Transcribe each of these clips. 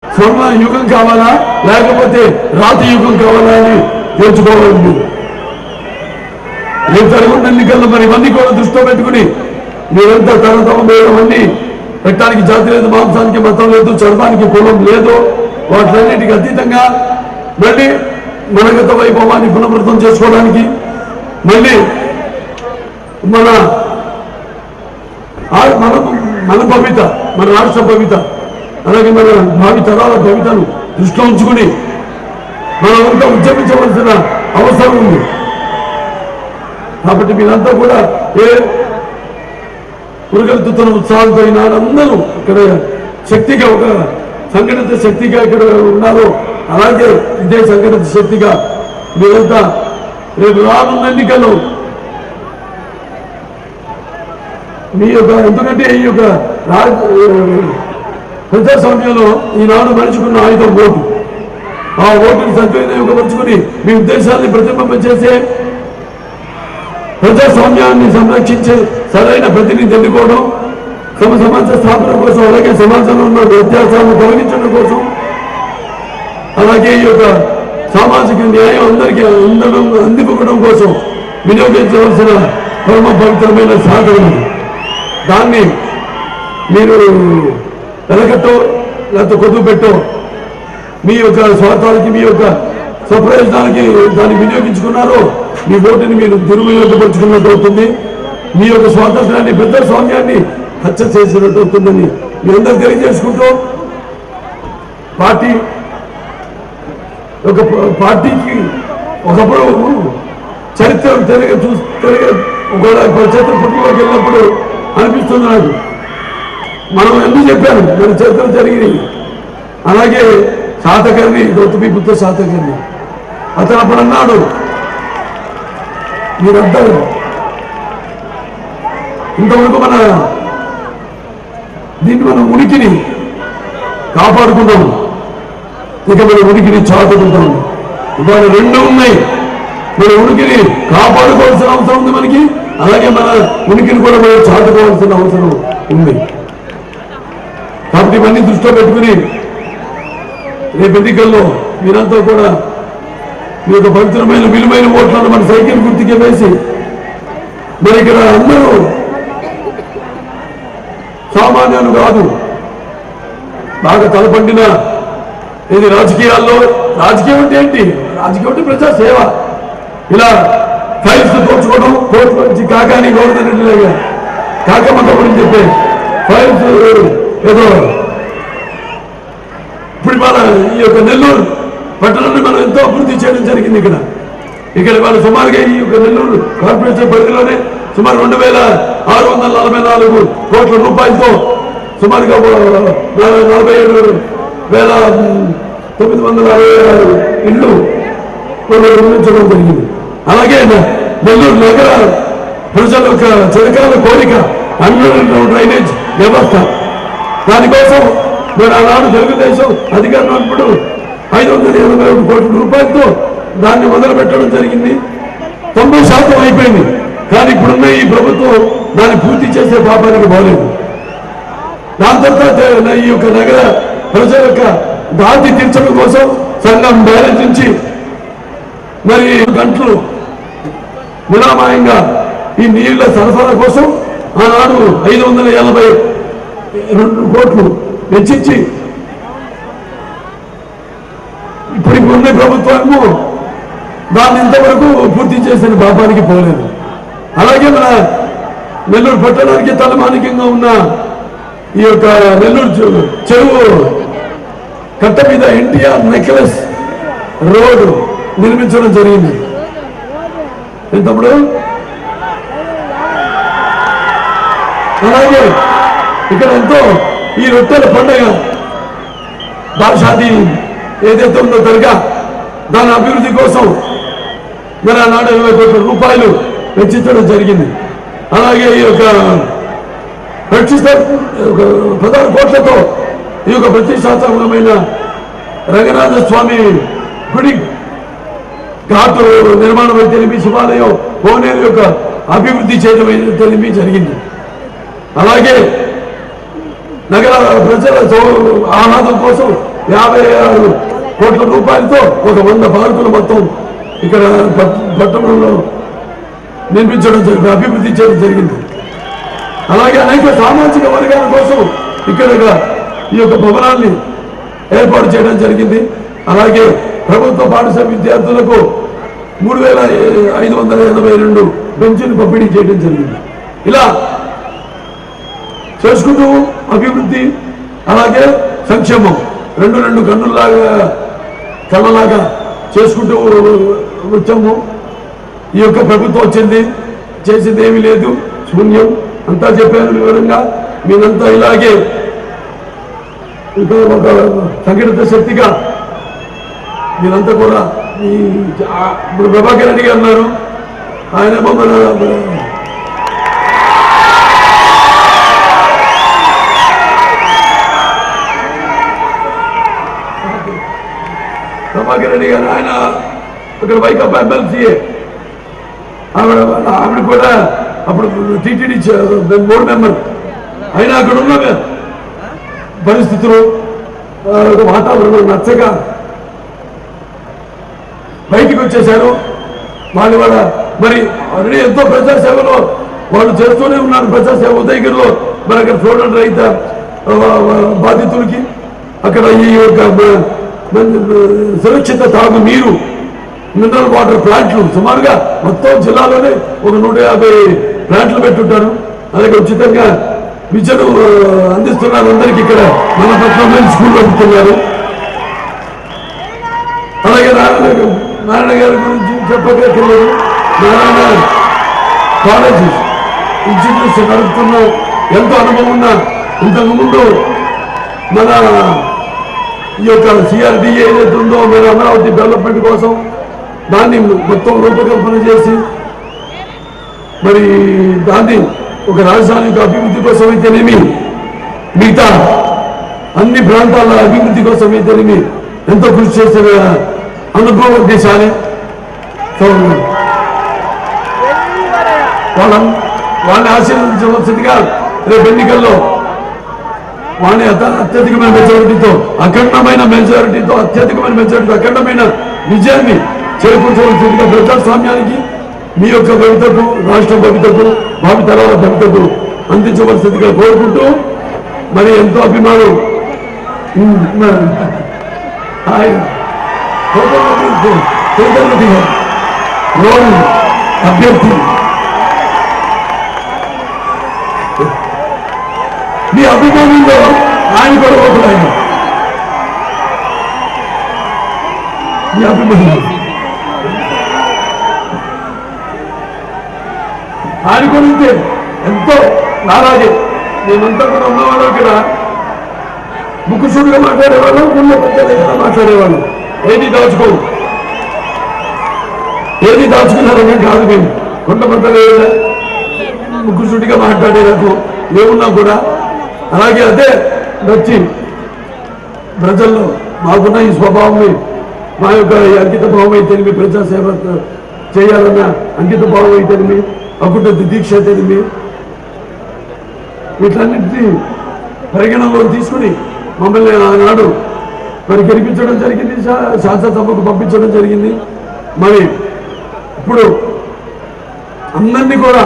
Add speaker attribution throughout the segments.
Speaker 1: స్వర్ణ యుగం కావాలా లేకపోతే రాతి యుగం కావాలా అని తెలుసుకోవాలి మీరు. రేపు జరుగుతున్న ఎన్నికల్లో మరి ఇవన్నీ కూడా దృష్టిలో పెట్టుకుని మీరంతా తరతమ వేయడం అన్ని పెట్టడానికి జాతి లేదు, మాంసానికి మతం లేదు, చర్మానికి కులం లేదు, వాటిలన్నిటికీ అతీతంగా మళ్ళీ మన గత వైభవాన్ని పునరావృతం చేసుకోవడానికి మళ్ళీ మన భవిత, మన రాష్ట్ర భవిత, అలాగే మన భావి తరాల భవితను దృష్టిలో ఉంచుకుని మనమంతా ఉద్యమించవలసిన అవసరం ఉంది. కాబట్టి మీరంతా కూడా పురగలుతున్న ఉత్సాహంతో ఈనాడు అందరూ ఇక్కడ శక్తిగా ఒక సంఘటిత శక్తిగా ఇక్కడ ఉన్నారో అలాగే ఇదే సంఘటిత శక్తిగా మీరంతా రేపు రానున్న ఎన్నికల్లో మీ యొక్క ఎందుకంటే ఈ యొక్క ప్రజాస్వామ్యంలో ఈనాడు మలుచుకున్న ఆయుధం ఓటు. ఆ ఓటుని సద్వినియోగపరుచుకుని మీ ఉద్దేశాన్ని ప్రతిబింబించేసే ప్రజాస్వామ్యాన్ని సంరక్షించే సరైన ప్రతినిధి ఎన్నుకోవడం, సమాజ స్థాపన కోసం, అలాగే సమాజంలో ఉన్న వ్యత్యాసాలను తొలగించడం కోసం, అలాగే ఈ యొక్క సామాజిక న్యాయం అందరికీ అందిపుకోవడం కోసం వినియోగించవలసిన పరమ పవిత్రమైన సాధనం. దాన్ని మీరు వెలగట్టో లేకపోతే కొద్దు పెట్టో మీ యొక్క స్వార్థాలకి, మీ యొక్క స్వప్రయోజనాలకి దాన్ని వినియోగించుకున్నారో మీ ఓటుని మీరు దుర్వినియోగపరుచుకున్నట్టు అవుతుంది. మీ యొక్క స్వాతంత్రాన్ని, ప్రజాస్వామ్యాన్ని హత్య చేసినట్టు అవుతుందని మీ అందరూ తెలియజేసుకుంటూ పార్టీకి ఒకప్పుడు చరిత్ర చరిత్ర పుట్టులోకి వెళ్ళినప్పుడు అనిపిస్తుంది నాకు, మనం ఎందుకు చెప్పాను మన చరిత్ర జరిగినాయి. అలాగే శాతకర్ణి, గౌతమి బుద్ధ శాతకర్ణి అతను అప్పుడు అన్నాడు, మీరంతా ఇంతవరకు దీన్ని మన ఉనికిని కాపాడుకున్నాము, ఇక మన ఉనికిని చాటుకుంటాము. ఇవాళ రెండు ఉన్నాయి, మన ఉనికిని కాపాడుకోవాల్సిన అవసరం ఉంది మనకి, అలాగే మన ఉనికిని కూడా మనం చాటుకోవాల్సిన అవసరం ఉంది. కాబట్టి ఇవన్నీ దృష్టిలో పెట్టుకుని రేపు ఎన్నికల్లో మీరంతా కూడా మీ యొక్క పవిత్రమైన విలువైన ఓట్లను మన సైకిల్ గుర్తుకే వేసి మరి ఇక్కడ అందరూ సామాన్యులు కాదు, బాగా తలపండిన ఇది రాజకీయాల్లో. రాజకీయం అంటే ఏంటి? రాజకీయం అంటే ప్రజా సేవ. ఇలా ఫైల్స్ తోచుకోవడం, కోర్టు నుంచి కాకాని గవర్నమెంట్ కాకమ్మ గురించి చెప్పే ఫైల్స్ ఏదో ఇప్పుడు మన ఈ యొక్క నెల్లూరు పట్టణాన్ని మనం ఎంతో అభివృద్ధి చేయడం జరిగింది. ఇక్కడ వాళ్ళు సుమారుగా ఈ యొక్క నెల్లూరు కార్పొరేషన్ పరిధిలోనే సుమారు 2644 కోట్ల రూపాయలతో సుమారుగా 47,966 ఇళ్ళు నిర్మించడం జరిగింది. అలాగే నెల్లూరు నగర ప్రజల యొక్క చిరకాల కోరిక అండర్ డ్రైనేజ్ వ్యవస్థ. దానికోసం మరి ఆనాడు తెలుగుదేశం అధికారంలో ఉన్నప్పుడు 581 కోట్ల రూపాయలతో దాన్ని మొదలు పెట్టడం జరిగింది. 90% అయిపోయింది. కానీ ఇప్పుడున్న ఈ ప్రభుత్వం దాన్ని పూర్తి చేసే పాపానికి బాలేదు. దాని తర్వాత ఈ యొక్క నగర ప్రజల యొక్క దాటి తీర్చడం కోసం సంఘం బ్యారేజ్ నుంచి మరి గంటలు నిరామాయంగా ఈ నీళ్ల సరఫరా కోసం ఆనాడు 582 కోట్లు వెచ్చించి ఇప్పుడు ఉన్న ప్రభుత్వము దాన్ని ఇంతవరకు పూర్తి చేసిన పాపానికి పోలేదు. అలాగే మన నెల్లూరు పట్టణానికి తలమానికంగా ఉన్న ఈ యొక్క నెల్లూరు చెరువు కట్ట మీద ఎన్టీఆర్ నెక్లెస్ రోడ్ నిర్మించడం జరిగింది. తమ్ముడు అలాగే ఇక్కడ ఎంతో ఈ రొట్టెల పండుగ బాషాది ఏదైతే ఉందో దర్గా దాని అభివృద్ధి కోసం మరి ఆనాడు 20 కోట్ల రూపాయలు వెచ్చించడం జరిగింది. అలాగే ఈ యొక్క 16 కోట్లతో ఈ యొక్క ప్రతిష్టాత్మకమైన రంగనాథ స్వామి గుడి ఘాటు నిర్మాణం అయితే శివాలయం కోనేరు యొక్క అభివృద్ధి చేయడం అయితే జరిగింది. అలాగే నగర ప్రజల ఆహ్లాదం కోసం 56 కోట్ల రూపాయలతో ఒక 100 పార్కులు మొత్తం ఇక్కడ పట్టణంలో నిర్మించడం జరిగింది, అభివృద్ధి చేయడం జరిగింది. అలాగే అనేక సామాజిక వర్గాల కోసం ఇక్కడ ఈ యొక్క భవనాన్ని ఏర్పాటు చేయడం జరిగింది. అలాగే ప్రభుత్వ పాఠశాల విద్యార్థులకు 3582 బెంచీలు పంపిణీ చేయడం జరిగింది. ఇలా చేసుకుంటూ అభివృద్ధి అలాగే సంక్షేమం రెండు కళ్ళలాగా చేసుకుంటూ వచ్చాము. ఈ యొక్క ప్రభుత్వం వచ్చింది, చేసింది ఏమీ లేదు, శూన్యం అంతా చెప్పాను వివరంగా. మీరంతా ఇలాగే ఇంకా ఒక సంఘటిత శక్తిగా మీరంతా కూడా ఇప్పుడు ప్రభాకర్ రెడ్డి గారు ఉన్నారు, ఆయన ప్రభాకర్ రెడ్డి గారు ఆయన ఇక్కడ వైకాపా ఎమ్మెల్సీఏ, ఆవిడ కూడా అప్పుడు టీటీడీ బోర్డు మెంబర్. అయినా అక్కడ ఉన్న పరిస్థితులు వాతావరణం నచ్చక బయటికి వచ్చేశారు. వాళ్ళు మరి ఆల్రెడీ ఎంతో ప్రజాసేవలో వాళ్ళు చేస్తూనే ఉన్నారు. ప్రజాసేవ ఉదయగిరిలో మరి అక్కడ చూడండి రైతు బాధితులకి అక్కడ ఈ యొక్క సురక్షిత తాగు నీరు మినరల్ వాటర్ ప్లాంట్లు సుమారుగా మొత్తం జిల్లాలోనే ఒక 150 ప్లాంట్లు పెట్టుంటారు. అలాగే ఉచితంగా విద్యను అందిస్తున్నారు అందరికీ. ఇక్కడ మన పట్టణంలో స్కూల్ పెడుతున్నారు. అలాగే నారాయణ గారి గురించి చెప్పగలేదు. నారాయణ కాలేజ్ ఇన్స్టిట్యూట్స్ నడుపుతున్న ఎంతో అనుభవం ఉన్న, ఇంతకుముందు మన ఈ యొక్క సిఆర్డిఏ ఏదైతే ఉందో మన అమరావతి డెవలప్మెంట్ కోసం దాన్ని మొత్తం రూపకల్పన చేసి మరి దాన్ని ఒక రాజధాని అభివృద్ధి కోసం అయితేనేమి, మిగతా అన్ని ప్రాంతాల అభివృద్ధి కోసం అయితేనేమి ఎంతో కృషి చేసిన అనుభవం దేశాలే. సో వాళ్ళని ఆశీర్వదించవలసిందిగా రేపు ఎన్నికల్లో వాణి అత్యధికమైన మెజారిటీతో అఖండమైన విజయాన్ని చేకూర్చవలసిందిగా ప్రజాస్వామ్యానికి, మీ యొక్క భవితకు, రాష్ట్ర భవితకు, భావితరాల భవితకు అందించవలసిందిగా కోరుకుంటూ మరి ఎంతో అభిమానం అభ్యర్థి మీ అభిమానంలో ఆయన కూడా ఒకరు. మీ అభిమానం ఆయన గురించి ఎంతో నారాజే. మేమంతా కూడా ఉన్నవాళ్ళు ఇక్కడ ముక్కుసూడిగా మాట్లాడేవాళ్ళం, గుళ్ళ పెద్దగా మాట్లాడేవాళ్ళం. ఏది దాచుకున్నారని కాదు, మేము కొంతమంది ముక్కుసూడిగా మాట్లాడేందుకు ఏమున్నా కూడా. అలాగే అదే నచ్చి ప్రజల్లో మాకున్న ఈ స్వభావం, మా యొక్క అంకిత భావం అయితేనేమి, ప్రజాసేవ చేయాలన్న అంకిత భావం అయితేనేమి, అకుంఠ దీక్ష అయితేనేమి, వీటన్నింటినీ పరిగణనలో తీసుకుని మమ్మల్ని ఆనాడు మరి గెలిపించడం జరిగింది, శాసనసభకు పంపించడం జరిగింది. మరి ఇప్పుడు అందరినీ కూడా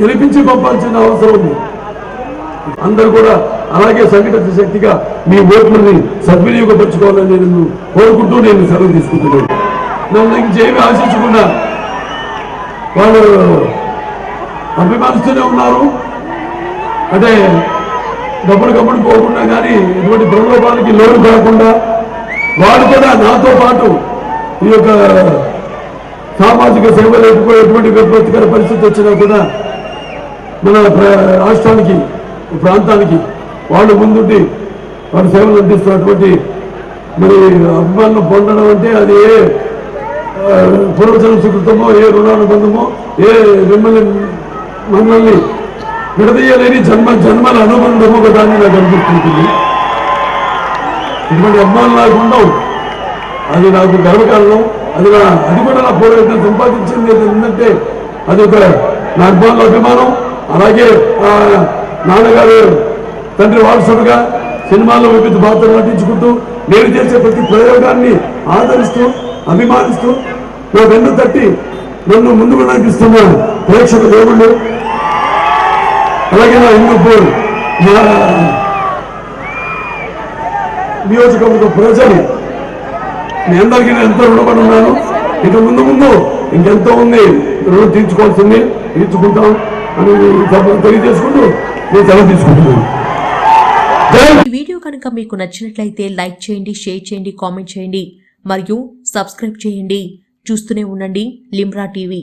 Speaker 1: గెలిపించి పంపాల్సిన అవసరం ఉంది. అందరూ కూడా అలాగే సంఘటిత శక్తిగా మీ ఓట్లని సద్వినియోగపరచుకోవాలని నేను కోరుకుంటూ నేను సెలవు తీసుకుంటున్నాను. నన్ను ఇంకేమి ఆశించకుండా వాళ్ళు అభిమానిస్తూనే ఉన్నారు. అంటే గప్పుడు పోకుండా కానీ ఎటువంటి ప్రలోభాలకి లోను కాకుండా వాడు కూడా నాతో పాటు ఈ యొక్క సామాజిక సేవలు ఎటువంటి విపత్కర పరిస్థితి వచ్చినా కూడా మన రాష్ట్రానికి, ప్రాంతానికి వాళ్ళు ముందుండి వారి సేవలు అందిస్తున్నటువంటి మరి అభిమానులు పొందడం అంటే అది ఏ పూర్వజన సుకృతమో, ఏ రుణానుబంధమో, ఏ మనల్ని విడదీయలేని జన్మల అనుబంధమో దాన్ని నాకు అనిపిస్తుంటుంది. ఇటువంటి అభిమానులు నాకు ఉండవు, అది నాకు గర్వకారణం. అది కూడా నా పూర్వజన సంపాదించింది ఏంటంటే అది ఒక నా అభిమానుల అభిమానం. అలాగే నాన్నగారు తండ్రి వారసుడుగా సినిమాల్లో వివిధ పాత్రలు నటించుకుంటూ నేను చేసే ప్రతి ప్రయోగాన్ని ఆదరిస్తూ అభిమానిస్తూ నా వెన్ను తట్టి నన్ను ముందుకు నడిపిస్తున్న ప్రేక్షక దేవుళ్ళు, అలాగే నా హిందూపూర్ నియోజకవర్గ ప్రజలు, మీ అందరికీ నేను ఎంతో రుణపడి ఉన్నాను. ఇక ముందు ఇంకెంతో ఉంది రుణం తీర్చుకోవాల్సింది, తీర్చుకుంటాం అని తెలియజేసుకుంటూ నేను సెలవు తీసుకుంటున్నాను.
Speaker 2: ఈ వీడియో కనుక మీకు నచ్చినట్లయితే లైక్ చేయండి, షేర్ చేయండి, కామెంట్ చేయండి మరియు సబ్స్క్రైబ్ చేయండి. చూస్తూనే ఉండండి లిమ్రా టీవీ.